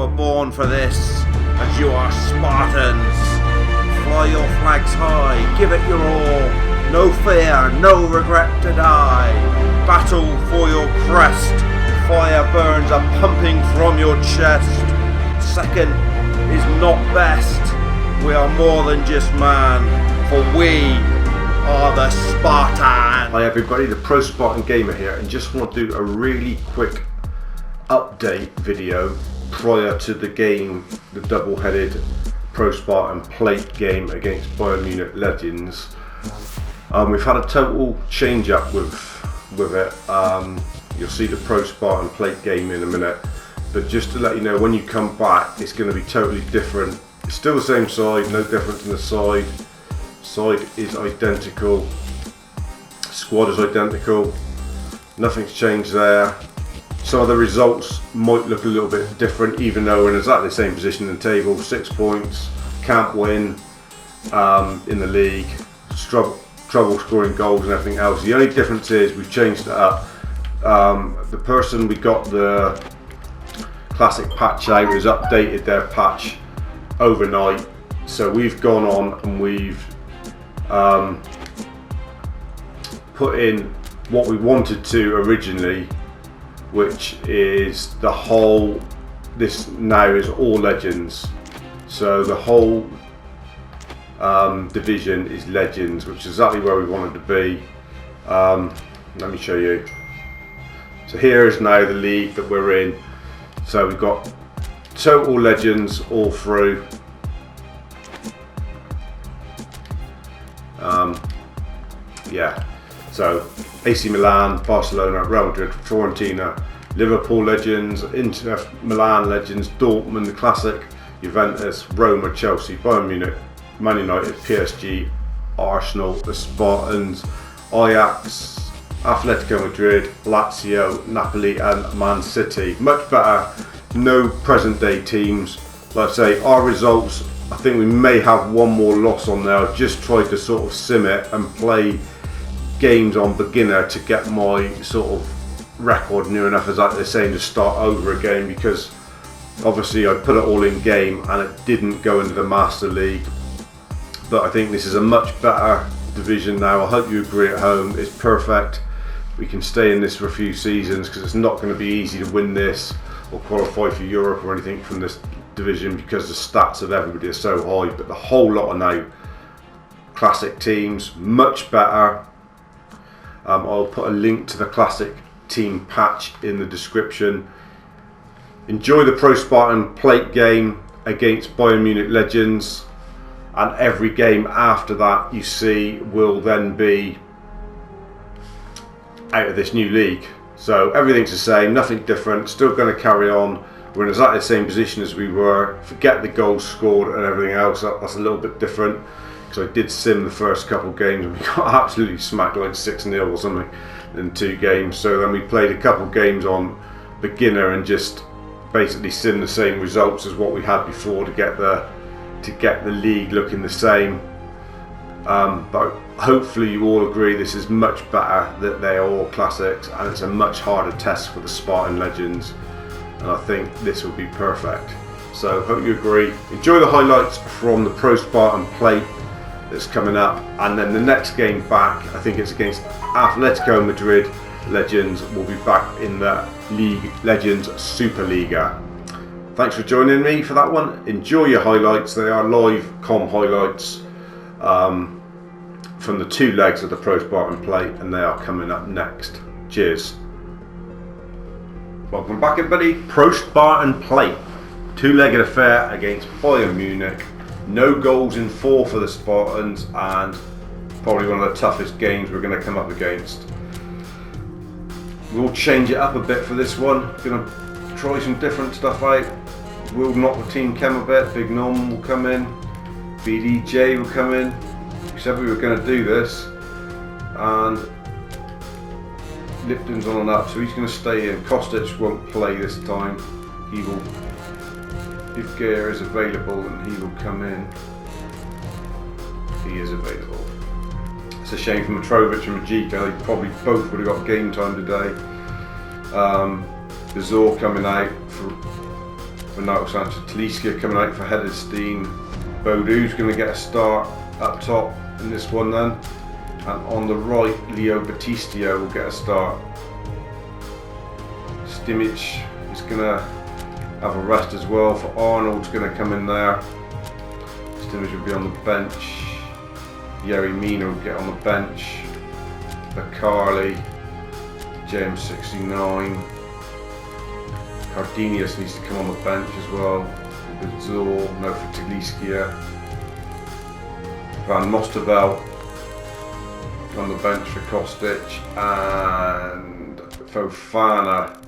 were born for this, as you are Spartans. Fly your flags high, give it your all. No fear, no regret to die. Battle for your crest. Fire burns are pumping from your chest. Second is not best. We are more than just man, for we are the Spartans. Hi everybody, the ProSpartanGamer here, and just want to do a really quick update video prior to the game, the double-headed ProSpartan Plate game against Bayern Munich Legends. We've had a total change up with it. You'll see the ProSpartan Plate game in a minute, but just to let you know, when you come back it's going to be totally different. It's still the same side, no difference in the side. Side is identical, squad is identical, nothing's changed there. Some of the results might look a little bit different, even though we're in exactly the same position in the table. 6 points, can't win in the league, trouble scoring goals and everything else. The only difference is we've changed it up. The person we got the classic patch out has updated their patch overnight, so we've gone on and we've put in what we wanted to originally, which is the whole, this now is all Legends, so the whole division is Legends, which is exactly where we wanted to be. Let me show you. So here is now the league that we're in. So we've got total Legends all through. Yeah, so AC Milan, Barcelona, Real Madrid, Fiorentina, Liverpool Legends, Inter Milan Legends, Dortmund, the classic, Juventus, Roma, Chelsea, Bayern Munich, Man United, PSG, Arsenal, the Spartans, Ajax, Atletico Madrid, Lazio, Napoli and Man City. Much better, no present day teams. Like I say, our results, I think we may have one more loss on there. I've just tried to sort of sim it and play games on beginner to get my sort of record near enough, as they're saying, to start over again, because obviously I put it all in game and it didn't go into the Master League. But I think this is a much better division now. I hope you agree at home. It's perfect. We can stay in this for a few seasons, because it's not going to be easy to win this or qualify for Europe or anything from this division, because the stats of everybody are so high. But the whole lot are now classic teams, much better. I'll put a link to the classic team patch in the description. Enjoy the ProSpartan Plate game against Bayern Munich Legends, and every game after that you see will then be out of this new league. So everything's the same, nothing different, still going to carry on. We're in exactly the same position as we were. Forget the goals scored and everything else, that's a little bit different, because I did sim the first couple of games and we got absolutely smacked, like 6-0 or something in 2 games. So then we played a couple of games on beginner and just basically sim the same results as what we had before to get the league looking the same. But hopefully you all agree this is much better, that they are all classics, and it's a much harder test for the Spartan Legends, and I think this will be perfect. So hope you agree. Enjoy the highlights from the ProSpartan Plate that's coming up, and then the next game back, I think it's against Atletico Madrid Legends. We'll be back in the league, Legends Superliga. Thanks for joining me for that one. Enjoy your highlights. They are live com highlights from the 2 legs of the ProSpartan Plate, and they are coming up next. Cheers. Welcome back everybody. ProSpartan Plate, 2-legged affair against Bayern Munich. No goals in 4 for the Spartans, and probably one of the toughest games we're going to come up against. We'll change it up a bit for this one. Going to try some different stuff out. We'll knock the team chem a bit. Big Nom will come in, BDJ will come in. We said we were going to do this, and Lipton's on and up, so he's going to stay in. Kostic won't play this time. He will, if Gear is available, then he will come in. He is available. It's a shame for Mitrovic and Majika. They probably both would have got game time today. Azor coming out for Renato Sanchez Talisca coming out for Hederstein. Bodu's going to get a start up top in this one then. And on the right, Leo Batistio will get a start. Stimmich is going to have a rest as well, for Arnold's going to come in there. Stimmich will be on the bench. Yerry Mina will get on the bench. Carly, JM69. Cardenius needs to come on the bench as well. Bizor, no for Taliskia. Van Mosterveld on the bench for Kostic, and Fofana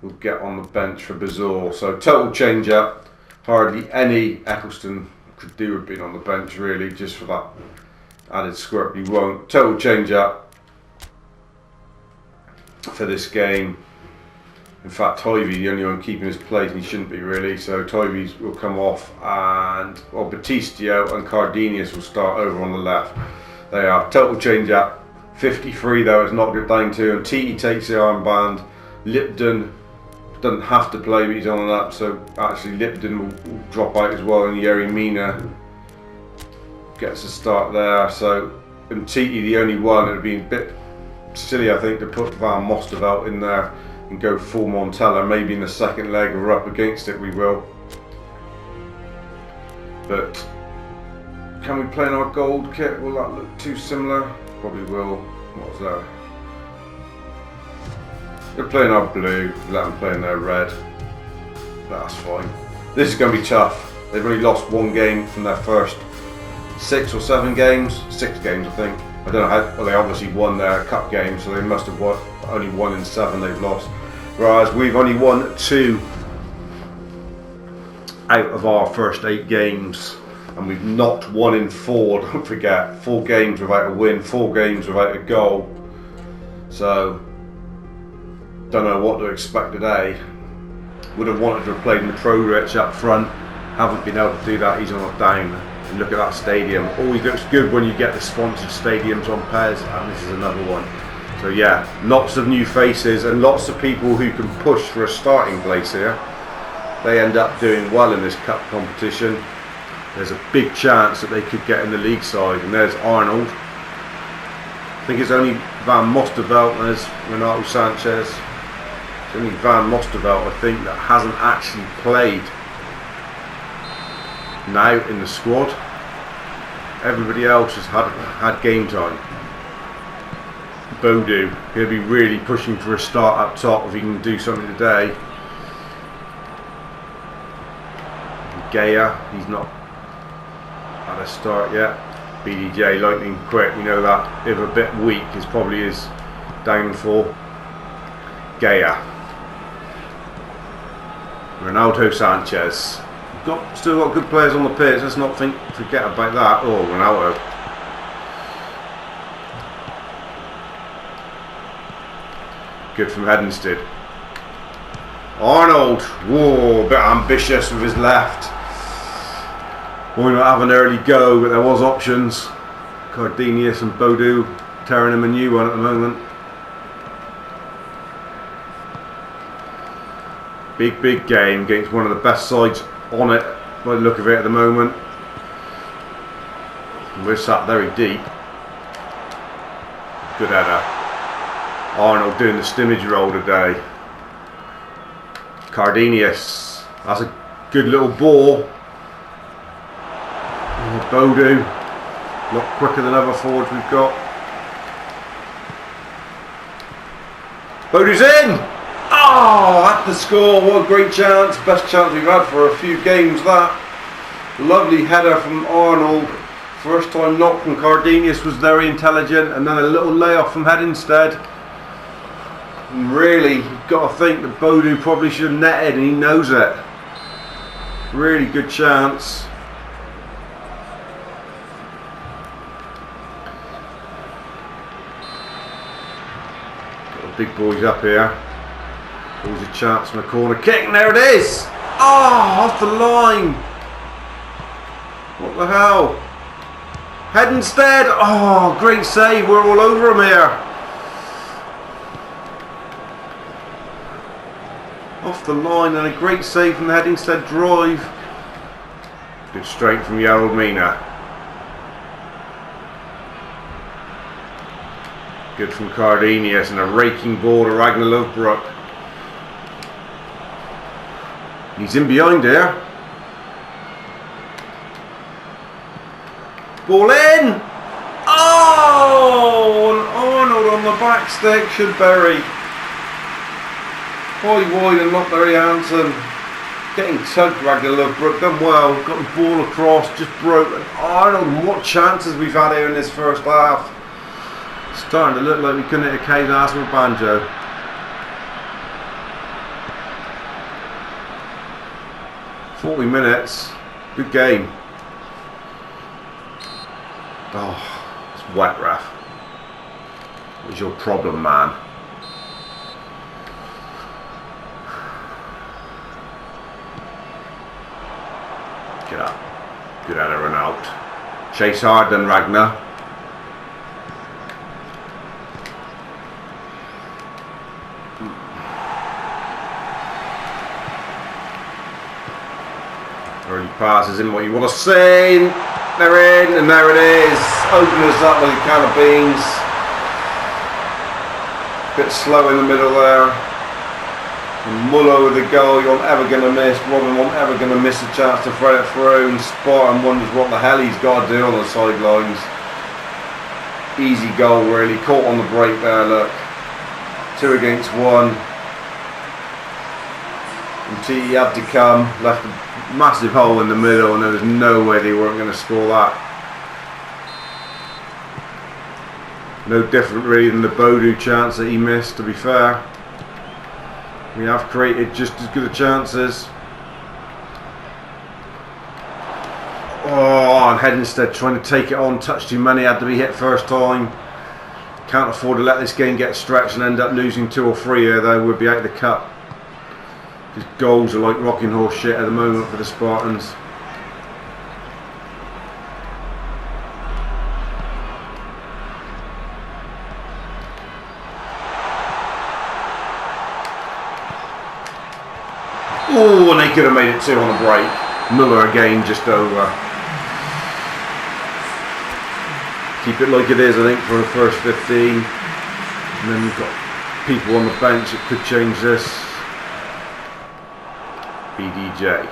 will get on the bench for Bizor. So total change up. Hardly any Eccleston could do with being on the bench really, just for that added squirt. You won't. Total change up for this game. In fact, Tivy, the only one keeping his place, and he shouldn't be really. So Tivy will come off, and Batistio and Cardenius will start over on the left. They are total change up. 53 though, it's knocked it down to, and Titi takes the armband. Lipton doesn't have to play, but he's on and up, so actually Lipton will drop out as well, and Yerry Mina gets a start there. So, and Titi the only one. It would be a bit silly, I think, to put Van Mosterveld in there and go full Montella. Maybe in the second leg if we're up against it, we will. But can we play in our gold kit? Will that look too similar? Probably will. What's that? They're playing our blue, let them play in their red. That's fine. This is going to be tough. They've only lost one game from their first 6 or 7 games. 6 games, I think. I don't know how. Well, they obviously won their cup game, so they must have won, only 1 in 7 they've lost. Whereas we've only won 2 out of our first 8 games, and we've not 1 in 4. Don't forget, 4 games without a win, 4 games without a goal. So don't know what to expect today. Would have wanted to have played Mitrovic up front. Haven't been able to do that. He's on a down. And look at that stadium. Always looks good when you get the sponsored stadiums on PES, and this is another one. So yeah, lots of new faces and lots of people who can push for a starting place here. They end up doing well in this cup competition. There's a big chance that they could get in the league side. And there's Arnold. I think it's only Van Mosterveld and there's Renato Sanchez. It's only Van Mosterveld, I think, that hasn't actually played now in the squad. Everybody else has had game time. Bodu, he'll be really pushing for a start up top if he can do something today. Gaya, he's not had a start yet. BDJ lightning quick, we know that. If a bit weak is probably his downfall. Gaya. Ronaldo Sanchez. Still got good players on the pitch, let's not forget about that. Oh, Ronaldo. Good from Hedenstead. Arnold, whoa, a bit ambitious with his left. Why not have an early go, but there was options. Cardenius and Bodu tearing him a new one at the moment. Big game against one of the best sides on it, by the look of it at the moment. We're sat very deep. Good header. Arnold doing the stimmage roll today. Cardenius, that's a good little ball. Bodu, a lot quicker than other forwards we've got. Bodu's in! Oh, at the score, what a great chance. Best chance we've had for a few games, that. Lovely header from Arnold. First time knock from Cardenius was very intelligent, and then a little layoff from Hedenstead. And really, you've got to think that Bodu probably should have netted, and he knows it. Really good chance. Got the big boys up here. Always a chance from the corner kick, and there it is! Oh, off the line! What the hell? Hedenstead! Oh, great save, we're all over him here. Off the line and a great save from the heading instead drive. Good straight from Yarrow Mina. Good from Cardenius and a raking ball to Ragnar Lovebrook. He's in behind here. Ball in! Oh! And Arnold on the back stick should bury. High wide and not very handsome. Getting tugged, Ragnar Lovebrook, done well. Got the ball across, just broke. And Arnold, what chances we've had here in this first half. Starting to look like we couldn't hit a K's ass with a banjo. "40 minutes, good game." Oh, it's wet, ref. What's your problem, man? Get up. Good header and out. Chase hard then, Ragnar. Early passes in what you want to see. They're in, and there it is. Open us up like a can of beans. Bit slow in the middle there. And Muller with the goal, you're not ever going to miss. Robin wasn't ever going to miss a chance to throw it through. And Spartan wonders what the hell he's got to do on the sidelines. Easy goal, really. Caught on the break there, look. 2 against 1. And T had to come, left a massive hole in the middle, and there was no way they weren't going to score that. No different really than the Bodu chance that he missed, to be fair. We have created just as good a chances. Oh, and Headinstead trying to take it on, touch too many, had to be hit first time. Can't afford to let this game get stretched and end up losing 2 or 3 here though, we'll be out of the cup. His goals are like rocking horse shit at the moment for the Spartans. Oh, and they could have made it 2 on the break. Muller again just over. Keep it like it is, I think, for the first 15. And then we've got people on the bench that could change this. BDJ.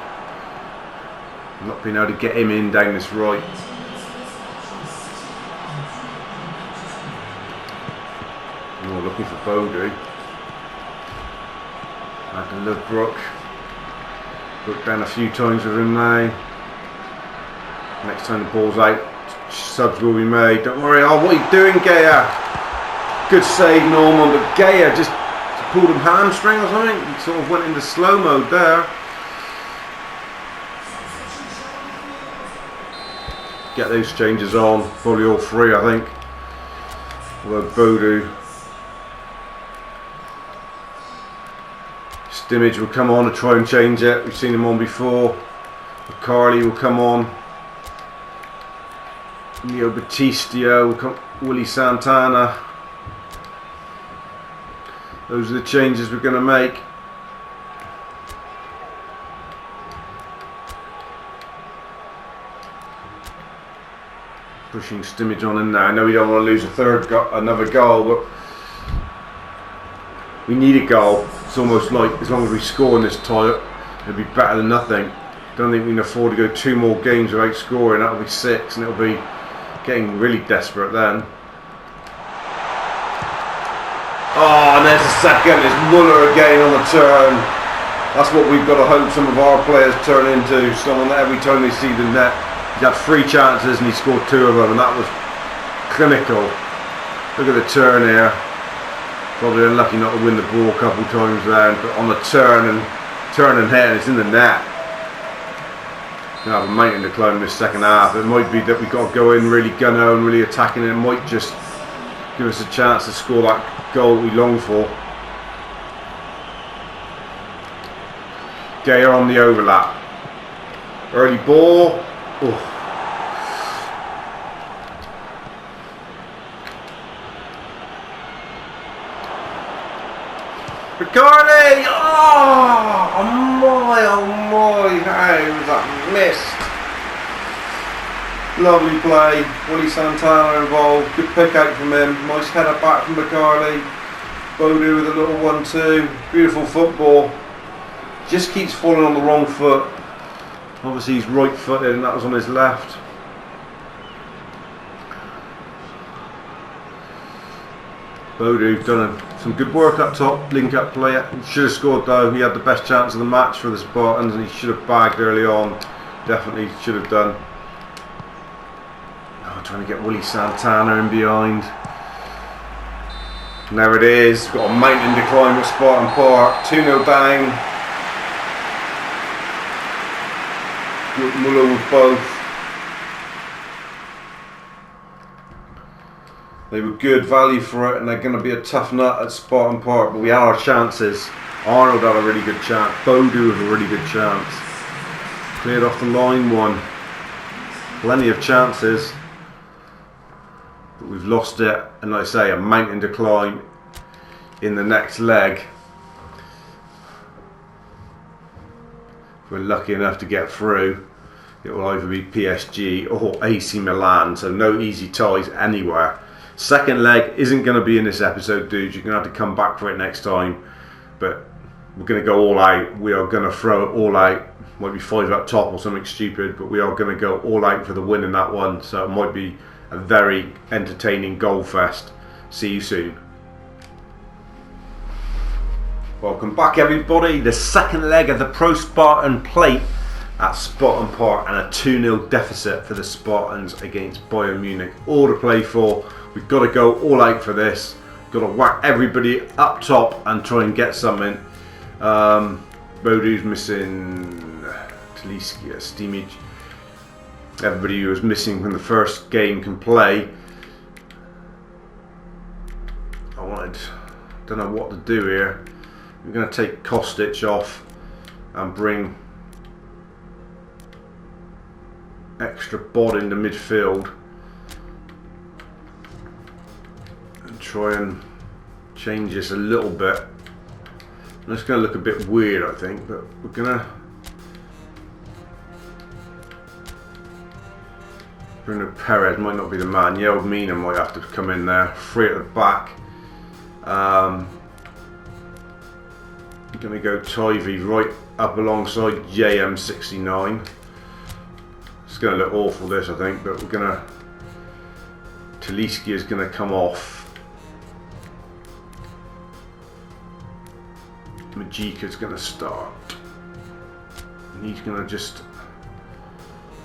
Not being able to get him in down this right. Oh, looking for Bodu. Had to Lovebrook. Brook down a few times with him now. Next time the ball's out, subs will be made. Don't worry. Oh, what are you doing, Gaya? Good save, Norman, but Gaya just pulled him hamstring or something. He sort of went into slow mode there. Get those changes on, probably all 3, I think. Although Bodu, Stimage will come on to try and change it. We've seen him on before. Carly will come on. Neo Batistio will come. Willie Santana. Those are the changes we're going to make. Pushing Stimage on in there. I know we don't want to lose another goal, but we need a goal. It's almost like as long as we score in this tie, it'll be better than nothing. Don't think we can afford to go 2 more games without scoring. That'll be 6, and it'll be getting really desperate then. Oh, and there's the second. It's Muller again on the turn. That's what we've got to hope some of our players turn into. Someone that every time they see the net, he had 3 chances and he scored 2 of them, and that was clinical. Look at the turn here. Probably unlucky not to win the ball a couple times there, but on the turn and hit, and it's in the net. Going to have a mountain to climb in this second half. It might be that we've got to go in really gunno and really attacking, and it might just give us a chance to score that goal that we long for. Gaya on the overlap. Early ball. Oh. Bacardi! Oh my, how was that missed? Lovely play, Willie Santana involved, good pick out from him, nice header back from Bacardi. Bodu with a little 1-2, beautiful football. Just keeps falling on the wrong foot. Obviously he's right footed and that was on his left. Bodu done some good work up top, link up play. He should have scored though, he had the best chance of the match for the Spartans and he should have bagged early on. Definitely should have done. Oh, trying to get Willie Santana in behind. And there it is, we've got a mountain decline at Spartan Park, 2-0 down. Muller with both. They were good value for it and they're going to be a tough nut at Spartan Park, but we had our chances. Arnold had a really good chance, Bodu with a really good chance. Cleared off the line one. Plenty of chances. But we've lost it, and like I say, a mountain decline in the next leg. If we're lucky enough to get through, it will either be PSG or AC Milan, so no easy ties anywhere. Second leg isn't going to be in this episode, dudes. You're going to have to come back for it next time. But we're going to go all out. We are going to throw it all out. Might be 5 up top or something stupid, but we are going to go all out for the win in that one. So it might be a very entertaining goal fest. See you soon. Welcome back, everybody. The second leg of the ProSpartan Plate at Spartan Park and a 2-0 deficit for the Spartans against Bayern Munich. All to play for. We've got to go all out for this. Got to whack everybody up top and try and get something. Bodu's missing. Taliskia, Steamage. Everybody who was missing from the first game can play. Don't know what to do here. I'm going to take Kostic off and bring extra bod into midfield and try and change this a little bit. It's going to look a bit weird, I think, but we're going to Bruno Perez might not be the man. Yeld Mina might have to come in there. 3 at the back. I'm going to go Tivy right up alongside JM69. It's going to look awful, this, I think, but we're going to. Taliskia is going to come off. Majika's going to start. And he's going to just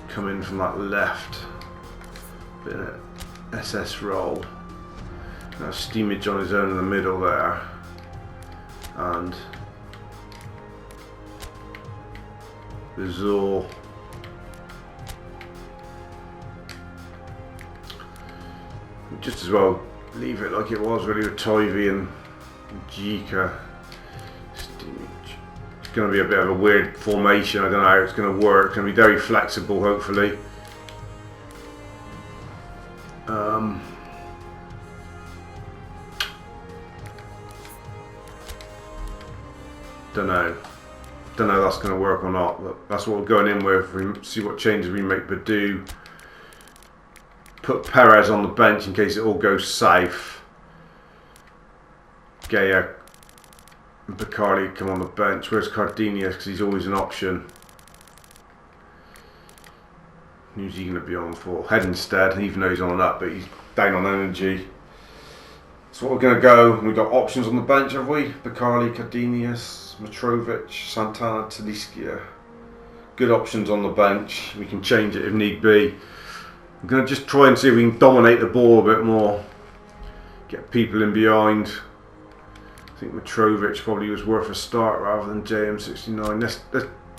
come in from that left. Bit of SS roll. Now Steamage on his own in the middle there. And Bizor. Just as well leave it like it was really with Tivy and Jika. It's going to be a bit of a weird formation. I don't know how it's going to work. It's going to be very flexible, hopefully. Don't know if that's going to work or not, but that's what we're going in with. We see what changes we make. But do put Perez on the bench in case it all goes south. Gaya and Bacardi come on the bench. Where's Cardinius? Because he's always an option. Who's he going to be on for? Head instead, even though he's on and up, but he's down on energy. So what we're going to go. We've got options on the bench, have we? Bacardi, Cardinius, Mitrovic, Santana, Taliskia. Good options on the bench. We can change it if need be. I'm going to just try and see if we can dominate the ball a bit more. Get people in behind. I think Mitrovic probably was worth a start rather than JM69. Let's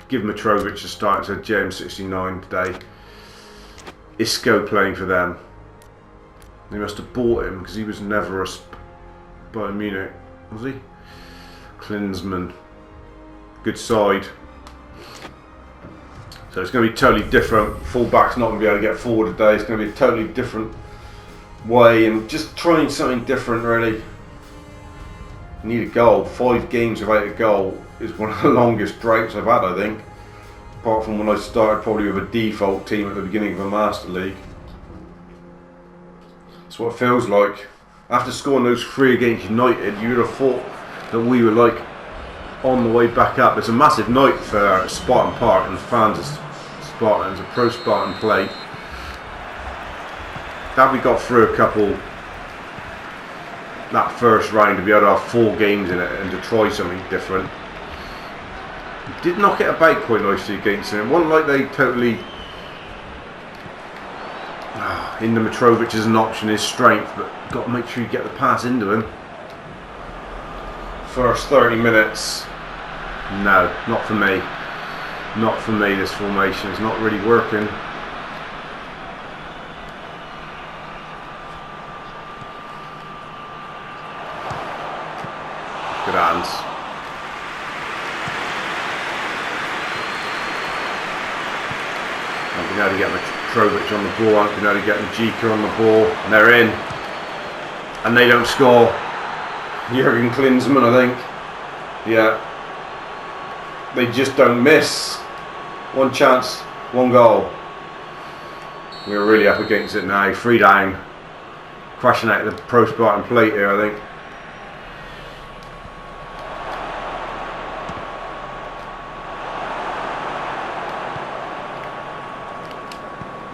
give Mitrovic a start instead of JM69 today. Isco playing for them. They must have bought him because he was never a Bayern Munich, was he? Klinsmann. Good side. So it's going to be totally different. Fullback's not going to be able to get forward today. It's going to be a totally different way and just trying something different really. You need a goal. 5 games without a goal is one of the longest droughts I've had, I think. Apart from when I started probably with a default team at the beginning of a Master League. That's what it feels like. After scoring those 3 against United, you would have thought that we were like on the way back up. It's a massive night for Spartan Park and the fans of Spartans, a ProSpartan Plate. That we got through a couple, that first round, to be able to have 4 games in it and to try something different. Did knock it about quite nicely against them. It wasn't like they totally in the Mitrovic is an option, his strength, but got to make sure you get the pass into him. First 30 minutes, no, not for me. Not for me, this formation is not really working. Good hands. I've been able to get Mitrovic on the ball, I've been able to get Mjika on the ball, and they're in. And they don't score. Jurgen Klinsmann, I think. Yeah. They just don't miss. 1 chance, 1 goal. We're really up against it now. 3 down. Crashing out the ProSpartan Plate here, I think.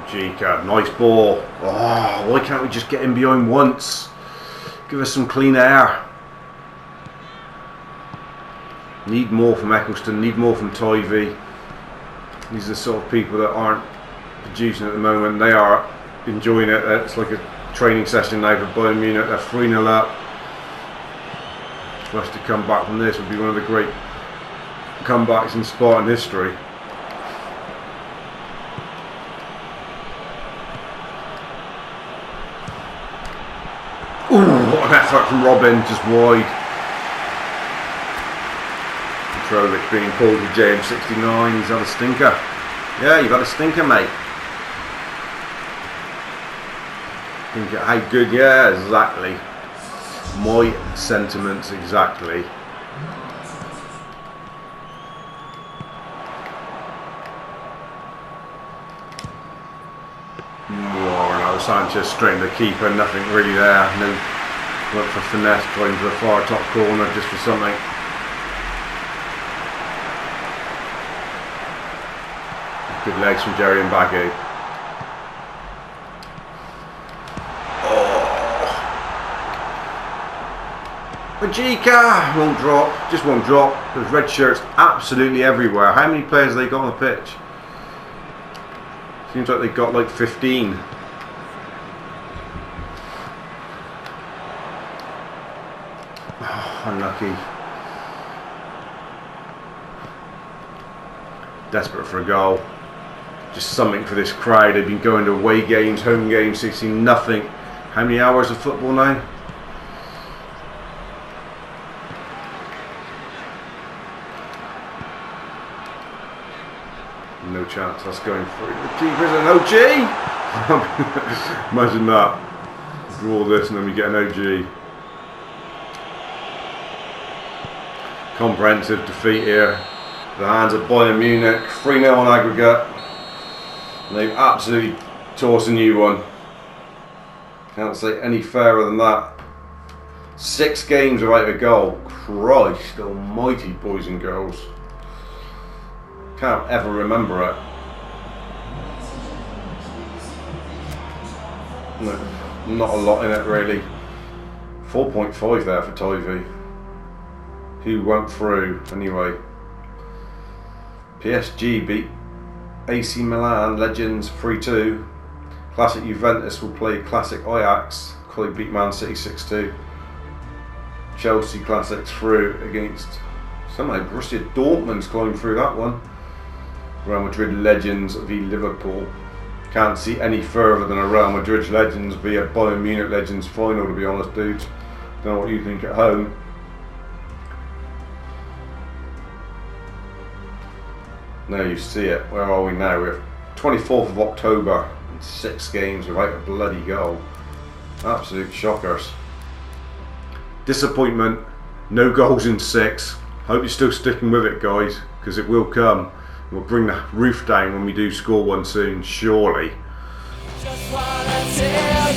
Mjika, nice ball. Oh, why can't we just get in behind once? Give us some clean air. Need more from Eccleston, need more from Tivy. These are the sort of people that aren't producing at the moment. They are enjoying it. It's like a training session now for Bayern Munich. They're 3-0 up. For us to come back from this would be one of the great comebacks in Spartan history. Ooh, what an effort from Robin, just wide. Mitrovic being called to JM69, he's had a stinker. Yeah, you've had a stinker, mate. Stinker, how good, yeah, exactly. My sentiments, exactly. Ronaldo Sanchez straight to the keeper, nothing really there. No, went for finesse, trying to the far top corner just for something. Good legs from Jerry and Baggy. Oh. Mjika won't drop, just won't drop. There's red shirts absolutely everywhere. How many players have they got on the pitch? Seems like they've got like 15. Oh, unlucky. Desperate for a goal. Just something for this crowd. They've been going to away games, home games, they've seen nothing. How many hours of football now? No chance, that's going through. The keeper's an OG! Imagine that. Draw this and then we get an OG. Comprehensive defeat here. The hands of Bayern Munich, 3-0 on aggregate. And they've absolutely taught us a new one. Can't say any fairer than that. 6 games without a goal. Christ almighty, boys and girls. Can't ever remember it. No, not a lot in it really. 4.5 there for Tivy. Who went through anyway. PSG beat AC Milan Legends 3-2. Classic Juventus will play Classic Ajax. They beat Man City 6-2. Chelsea Classics through against somehow Borussia Dortmund's climbed through that one. Real Madrid Legends v Liverpool. Can't see any further than a Real Madrid Legends v a Bayern Munich Legends final, to be honest, dudes. Don't know what you think at home. Now you see it. Where are we now? We're 24th of October and 6 games without a bloody goal. Absolute shockers. Disappointment. No goals in 6. Hope you're still sticking with it, guys, because it will come. We'll bring the roof down when we do score one soon, surely. Just wanna tell